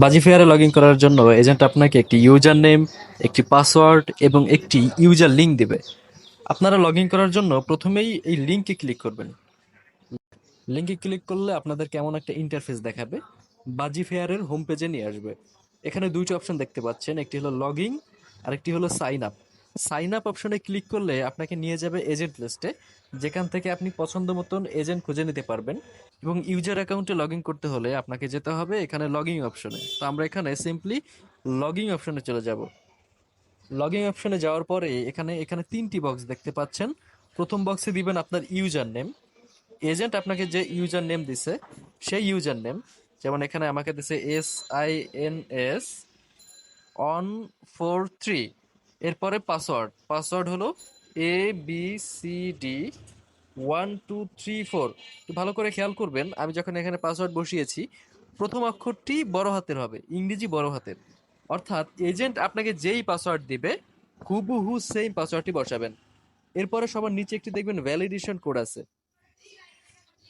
বাজিফায়ারে log in করার জন্য agent আপনাকে একটি ইউজার নেম, একটি পাসওয়ার্ড এবং একটি ইউজার লিঙ্ক দিবে। আপনারা লগ ইন করার জন্য প্রথমেই এই লিঙ্কে ক্লিক করবেন। লিঙ্কে ক্লিক করলে আপনাদের কেমন একটা ইন্টারফেস দেখাবে, বাজিফেয়ারের হোম পেজে নিয়ে আসবে। এখানে দুইটা অপশন দেখতে পাচ্ছেন, একটি হলো লগ ইন আর একটি হলো সাইন আপ। সাইন আপ অপশনে ক্লিক করলে আপনাকে নিয়ে যাবে এজেন্ট লিস্টে, যেখান থেকে আপনি পছন্দ মতন এজেন্ট খুঁজে নিতে পারবেন। এবং ইউজার অ্যাকাউন্টে লগ ইন করতে হলে আপনাকে যেতে হবে এখানে লগ ইন অপশনে। তো আমরা এখানে সিম্পলি লগ ইন অপশনে চলে যাব। লগ ইন অপশনে যাওয়ার পরে এখানে এখানে তিনটি বক্স দেখতে পাচ্ছেন। প্রথম বক্সে দিবেন আপনার ইউজার নেম। এজেন্ট আপনাকে যে ইউজার নেম দিছে সেই ইউজার নেম, যেমন এখানে আমাকে দিছে SINS143। এরপরে পাসওয়ার্ড, পাসওয়ার্ড হলো ABCD1234। ভালো করে খেয়াল করবেন, আমি যখন এখানে পাসওয়ার্ড বসিয়েছি প্রথম অক্ষরটি বড় হাতের হবে, ইংরেজি বড় হাতের। অর্থাৎ এজেন্ট আপনাকে যেই পাসওয়ার্ড দিবে হুবহু সেম পাসওয়ার্ডটি বসাবেন। এরপরে সবার নিচে একটি দেখবেন ভ্যালিডেশন কোড আছে।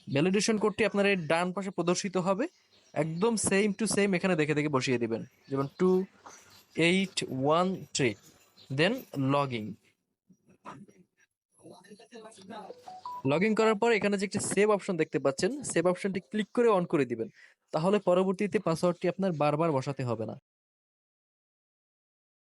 ভ্যালিডেশন কোডটি আপনার এই ডান পাশে প্রদর্শিত হবে, একদম সেম টু সেম এখানে দেখে দেখে বসিয়ে দিবেন, যেমন 2813। দেন লগ ইন। লগ ইন করার পর এখানে যে একটি সেভ অপশন দেখতে পাচ্ছেন, সেভ অপশনটি ক্লিক করে অন করে দিবেন। তাহলে পরবর্তীতে পাসওয়ার্ডটি আপনার বারবার বসাতে হবে না।